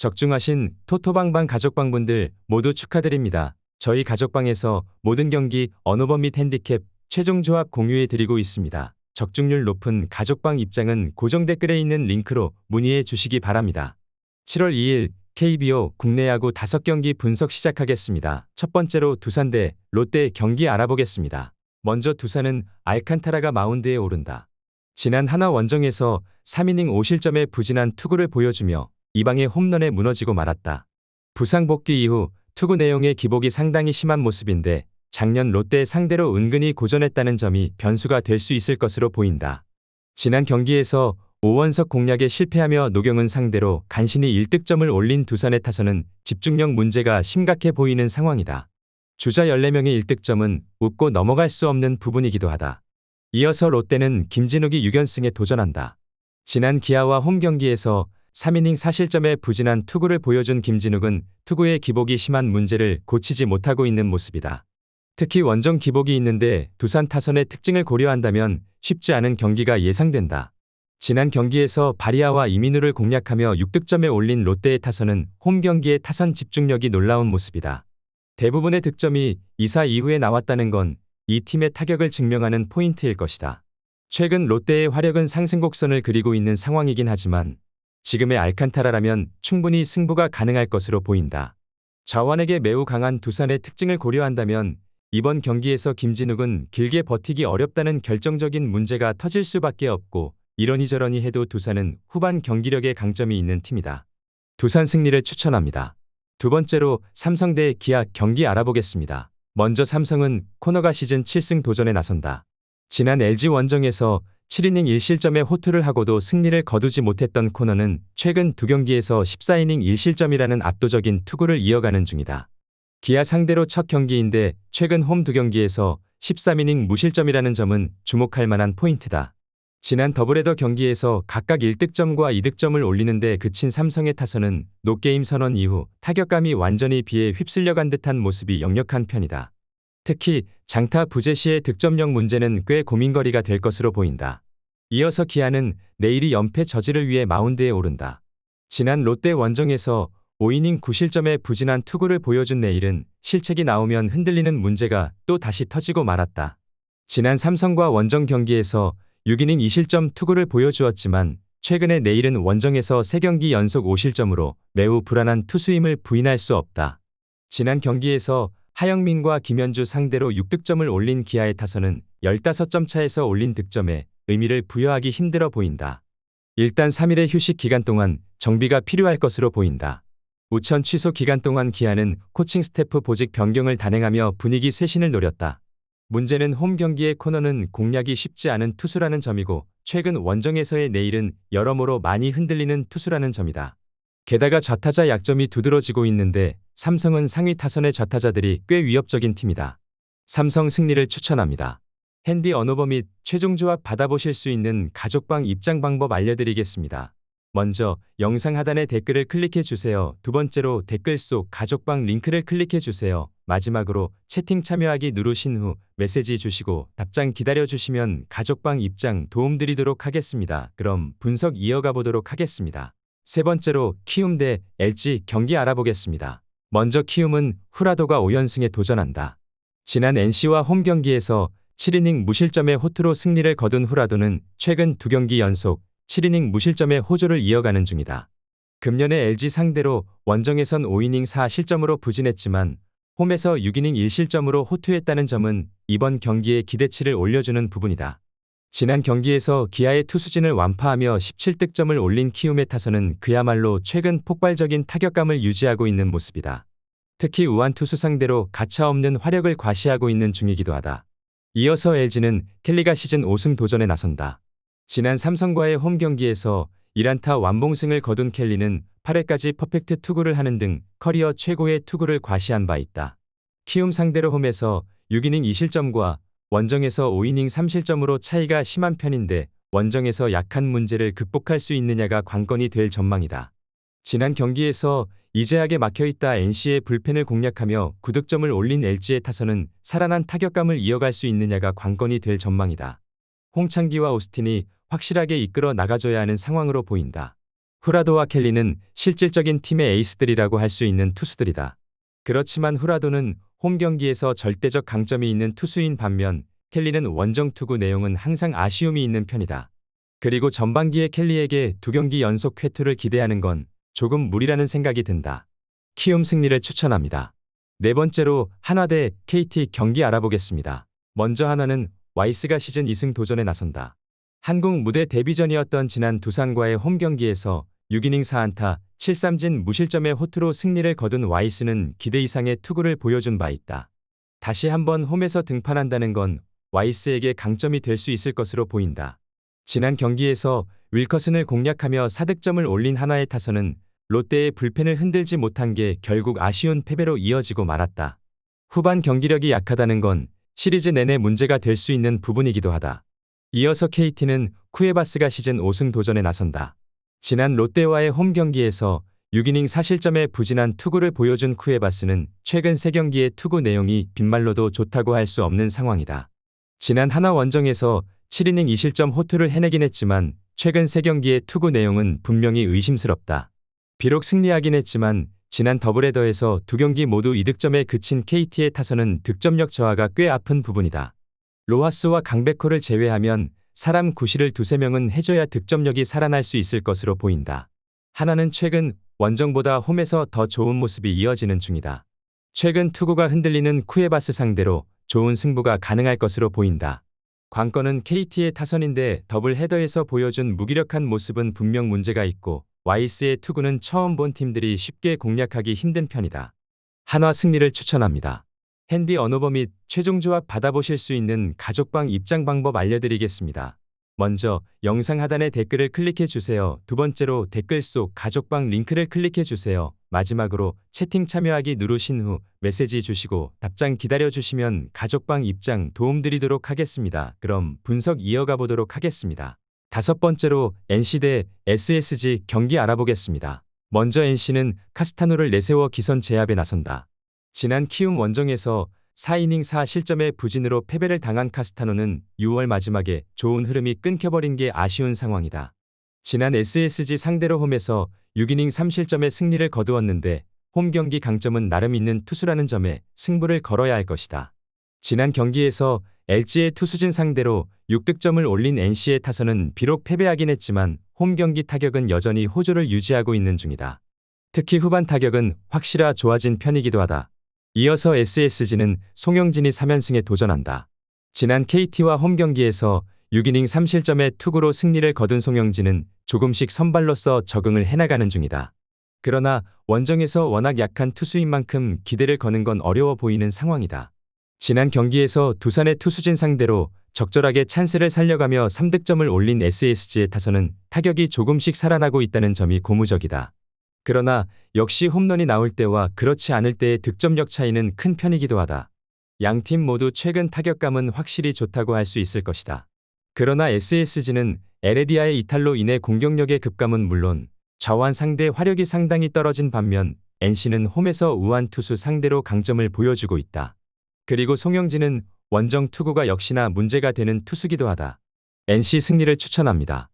적중하신 토토방방 가족방분들 모두 축하드립니다. 저희 가족방에서 모든 경기 언오버 및 핸디캡 최종 조합 공유해 드리고 있습니다. 적중률 높은 가족방 입장은 고정 댓글에 있는 링크로 문의해 주시기 바랍니다. 7월 2일 KBO 국내 야구 5경기 분석 시작하겠습니다. 첫 번째로 두산 대 롯데 경기 알아보겠습니다. 먼저 두산은 알칸타라가 마운드에 오른다. 지난 하나 원정에서 3이닝 5실점의 부진한 투구를 보여주며 이방의 홈런에 무너지고 말았다. 부상 복귀 이후 투구 내용의 기복이 상당히 심한 모습인데 작년 롯데 상대로 은근히 고전했다는 점이 변수가 될 수 있을 것으로 보인다. 지난 경기에서 5원석 공략에 실패하며 노경은 상대로 간신히 1득점을 올린 두산의 타선은 집중력 문제가 심각해 보이는 상황이다. 주자 14명의 1득점은 웃고 넘어갈 수 없는 부분이기도 하다. 이어서 롯데는 김진욱이 6연승에 도전한다. 지난 기아와 홈 경기에서 3이닝 4실점의 부진한 투구를 보여준 김진욱은 투구의 기복이 심한 문제를 고치지 못하고 있는 모습이다. 특히 원정 기복이 있는데 두산 타선의 특징을 고려한다면 쉽지 않은 경기가 예상된다. 지난 경기에서 바리아와 이민우를 공략하며 6득점에 올린 롯데의 타선은 홈 경기의 타선 집중력이 놀라운 모습이다. 대부분의 득점이 2사 이후에 나왔다는 건 이 팀의 타격을 증명하는 포인트일 것이다. 최근 롯데의 화력은 상승 곡선을 그리고 있는 상황이긴 하지만 지금의 알칸타라라면 충분히 승부가 가능할 것으로 보인다. 좌완에게 매우 강한 두산의 특징을 고려한다면 이번 경기에서 김진욱은 길게 버티기 어렵다는 결정적인 문제가 터질 수밖에 없고 이러니저러니 해도 두산은 후반 경기력에 강점이 있는 팀이다. 두산 승리를 추천합니다. 두 번째로 삼성 대 기아 경기 알아보겠습니다. 먼저 삼성은 코너가 시즌 7승 도전에 나선다. 지난 LG 원정에서 7이닝 1실점의 호투를 하고도 승리를 거두지 못했던 코너는 최근 2경기에서 14이닝 1실점이라는 압도적인 투구를 이어가는 중이다. 기아 상대로 첫 경기인데 최근 홈 2경기에서 13이닝 무실점이라는 점은 주목할 만한 포인트다. 지난 더블헤더 경기에서 각각 1득점과 2득점을 올리는데 그친 삼성의 타선은 노게임 선언 이후 타격감이 완전히 비에 휩쓸려간 듯한 모습이 역력한 편이다. 특히 장타 부재 시의 득점력 문제는 꽤 고민거리가 될 것으로 보인다. 이어서 기아는 내일이 연패 저지를 위해 마운드에 오른다. 지난 롯데 원정에서 5이닝 9실점의 부진한 투구를 보여준 내일은 실책이 나오면 흔들리는 문제가 또 다시 터지고 말았다. 지난 삼성과 원정 경기에서 6이닝 2실점 투구를 보여주었지만 최근에 내일은 원정에서 3경기 연속 5실점으로 매우 불안한 투수임을 부인할 수 없다. 지난 경기에서 하영민과 김현주 상대로 6득점을 올린 기아의 타선은 15점 차에서 올린 득점에 의미를 부여하기 힘들어 보인다. 일단 3일의 휴식 기간 동안 정비가 필요할 것으로 보인다. 우천 취소 기간 동안 기아는 코칭 스태프 보직 변경을 단행하며 분위기 쇄신을 노렸다. 문제는 홈 경기의 코너는 공략이 쉽지 않은 투수라는 점이고 최근 원정에서의 내일은 여러모로 많이 흔들리는 투수라는 점이다. 게다가 좌타자 약점이 두드러지고 있는데 삼성은 상위 타선의 좌타자들이 꽤 위협적인 팀이다. 삼성 승리를 추천합니다. 핸디 언오버 및 최종 조합 받아보실 수 있는 가족방 입장 방법 알려드리겠습니다. 먼저 영상 하단의 댓글을 클릭해 주세요. 두 번째로 댓글 속 가족방 링크를 클릭해 주세요. 마지막으로 채팅 참여하기 누르신 후 메시지 주시고 답장 기다려 주시면 가족방 입장 도움드리도록 하겠습니다. 그럼 분석 이어가 보도록 하겠습니다. 세 번째로 키움 대 LG 경기 알아보겠습니다. 먼저 키움은 후라도가 5연승에 도전한다. 지난 NC와 홈 경기에서 7이닝 무실점의 호투로 승리를 거둔 후라도는 최근 2경기 연속 7이닝 무실점의 호조를 이어가는 중이다. 금년에 LG 상대로 원정에선 5이닝 4실점으로 부진했지만 홈에서 6이닝 1실점으로 호투했다는 점은 이번 경기에 기대치를 올려주는 부분이다. 지난 경기에서 기아의 투수진을 완파하며 17득점을 올린 키움의 타선은 그야말로 최근 폭발적인 타격감을 유지하고 있는 모습이다. 특히 우한 투수 상대로 가차없는 화력을 과시하고 있는 중이기도 하다. 이어서 LG는 켈리가 시즌 5승 도전에 나선다. 지난 삼성과의 홈 경기에서 1안타 완봉승을 거둔 켈리는 8회까지 퍼펙트 투구를 하는 등 커리어 최고의 투구를 과시한 바 있다. 키움 상대로 홈에서 6이닝 2실점과 원정에서 5이닝 3실점으로 차이가 심한 편인데 원정에서 약한 문제를 극복할 수 있느냐가 관건이 될 전망이다. 지난 경기에서 이재학에 막혀있다 NC의 불펜을 공략하며 9득점을 올린 LG의 타선은 살아난 타격감을 이어갈 수 있느냐가 관건이 될 전망이다. 홍창기와 오스틴이 확실하게 이끌어 나가줘야 하는 상황으로 보인다. 후라도와 켈리는 실질적인 팀의 에이스들이라고 할 수 있는 투수들이다. 그렇지만 후라도는 홈 경기에서 절대적 강점이 있는 투수인 반면 켈리는 원정 투구 내용은 항상 아쉬움이 있는 편이다. 그리고 전반기에 켈리에게 2경기 연속 회투를 기대하는 건 조금 무리라는 생각이 든다. 키움 승리를 추천합니다. 네 번째로 한화 대 KT 경기 알아보겠습니다. 먼저 한화는 와이스가 시즌 2승 도전에 나선다. 한국 무대 데뷔전이었던 지난 두산과의 홈 경기에서 6이닝 4안타 7삼진 무실점의 호투로 승리를 거둔 와이스는 기대 이상의 투구를 보여준 바 있다. 다시 한번 홈에서 등판한다는 건 와이스에게 강점이 될 수 있을 것으로 보인다. 지난 경기에서 윌커슨을 공략하며 4득점을 올린 한화의 타선은 롯데의 불펜을 흔들지 못한 게 결국 아쉬운 패배로 이어지고 말았다. 후반 경기력이 약하다는 건 시리즈 내내 문제가 될 수 있는 부분이기도 하다. 이어서 KT는 쿠에바스가 시즌 5승 도전에 나선다. 지난 롯데와의 홈 경기에서 6이닝 4실점의 부진한 투구를 보여준 쿠에바스는 최근 3경기의 투구 내용이 빈말로도 좋다고 할 수 없는 상황이다. 지난 한화 원정에서 7이닝 2실점 호투를 해내긴 했지만 최근 3경기의 투구 내용은 분명히 의심스럽다. 비록 승리하긴 했지만 지난 더블헤더에서 2경기 모두 2득점에 그친 KT의 타선은 득점력 저하가 꽤 아픈 부분이다. 로하스와 강백호를 제외하면 사람 구실을 2~3명은 해줘야 득점력이 살아날 수 있을 것으로 보인다. 한화는 최근 원정보다 홈에서 더 좋은 모습이 이어지는 중이다. 최근 투구가 흔들리는 쿠에바스 상대로 좋은 승부가 가능할 것으로 보인다. 관건은 KT의 타선인데 더블 헤더에서 보여준 무기력한 모습은 분명 문제가 있고 와이스의 투구는 처음 본 팀들이 쉽게 공략하기 힘든 편이다. 한화 승리를 추천합니다. 핸디 언어버 및 최종 조합 받아보실 수 있는 가족방 입장 방법 알려드리겠습니다. 먼저 영상 하단의 댓글을 클릭해 주세요. 두 번째로 댓글 속 가족방 링크를 클릭해 주세요. 마지막으로 채팅 참여하기 누르신 후 메시지 주시고 답장 기다려 주시면 가족방 입장 도움드리도록 하겠습니다. 그럼 분석 이어가 보도록 하겠습니다. 다섯 번째로 NC 대 SSG 경기 알아보겠습니다. 먼저 NC는 카스타노를 내세워 기선 제압에 나선다. 지난 키움 원정에서 4이닝 4실점의 부진으로 패배를 당한 카스타노는 6월 마지막에 좋은 흐름이 끊겨버린 게 아쉬운 상황이다. 지난 SSG 상대로 홈에서 6이닝 3실점의 승리를 거두었는데 홈 경기 강점은 나름 있는 투수라는 점에 승부를 걸어야 할 것이다. 지난 경기에서 LG의 투수진 상대로 6득점을 올린 NC의 타선은 비록 패배하긴 했지만 홈 경기 타격은 여전히 호조를 유지하고 있는 중이다. 특히 후반 타격은 확실히 좋아진 편이기도 하다. 이어서 SSG는 송영진이 3연승에 도전한다. 지난 KT와 홈 경기에서 6이닝 3실점의 투구로 승리를 거둔 송영진은 조금씩 선발로서 적응을 해나가는 중이다. 그러나 원정에서 워낙 약한 투수인 만큼 기대를 거는 건 어려워 보이는 상황이다. 지난 경기에서 두산의 투수진 상대로 적절하게 찬스를 살려가며 3득점을 올린 SSG의 타선은 타격이 조금씩 살아나고 있다는 점이 고무적이다. 그러나 역시 홈런이 나올 때와 그렇지 않을 때의 득점력 차이는 큰 편이기도 하다. 양팀 모두 최근 타격감은 확실히 좋다고 할 수 있을 것이다. 그러나 SSG는 에레디아의 이탈로 인해 공격력의 급감은 물론 좌완 상대 화력이 상당히 떨어진 반면 NC는 홈에서 우완 투수 상대로 강점을 보여주고 있다. 그리고 송영진은 원정 투구가 역시나 문제가 되는 투수기도 하다. NC 승리를 추천합니다.